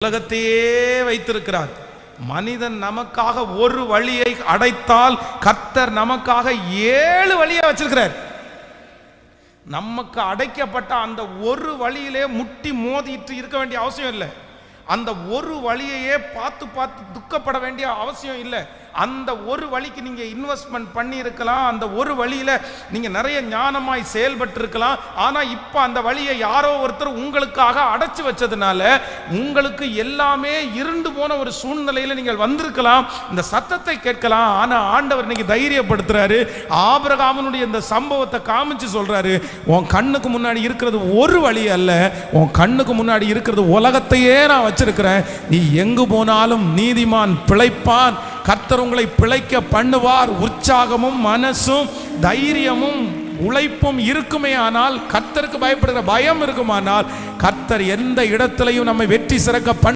உலகத்தையே வைத்திருக்கிறார். மனிதன் நமக்காக ஒரு வழியை அடைத்தால் கர்த்தர் நமக்காக 7 வழியை வச்சிருக்கிறார். நமக்கு அடைக்கப்பட்ட அந்த ஒரு வழியிலே முட்டி மோதிட்டு இருக்க வேண்டிய அவசியம் இல்லை. அந்த ஒரு வழியையே பார்த்து பார்த்து துக்கப்பட வேண்டிய அவசியம் இல்லை. அந்த ஒரு வழிக்கு நீங்க இன்வெஸ்ட்மெண்ட் பண்ணி இருக்கலாம். அந்த ஒரு வழியில நீங்க நிறைய ஞானமாய் செயல்பட்டு இருக்கலாம். ஆனா இப்ப அந்த வழியை யாரோ ஒருத்தர் உங்களுக்காக அடைச்சு வச்சதுனால உங்களுக்கு எல்லாமே இருண்டு போன ஒரு சூழ்நிலையில நீங்கள் வந்திருக்கலாம். இந்த சத்தத்தை கேட்கலாம். ஆனா ஆண்டவர் இன்னைக்கு தைரியப்படுத்துறாரு. ஆபிரகாமினுடைய இந்த சம்பவத்தை காமிச்சு சொல்றாரு, உன் கண்ணுக்கு முன்னாடி இருக்கிறது ஒரு வழி அல்ல, உன் கண்ணுக்கு முன்னாடி இருக்கிறது உலகத்தையே நான் வச்சிருக்கிறேன். நீ எங்கு போனாலும் நீதிமான் பிழைப்பான். கர்த்தர் உங்களை பிழைக்க பண்ணுவார். உற்சாகமும் மனசும் தைரியமும் உழைப்பும் இருக்குமே ஆனால், கர்த்தருக்கு பயப்படுகிற பயம் இருக்குமானால், கர்த்தர் எந்த இடத்திலையும் நம்மை வெற்றி சிறக்க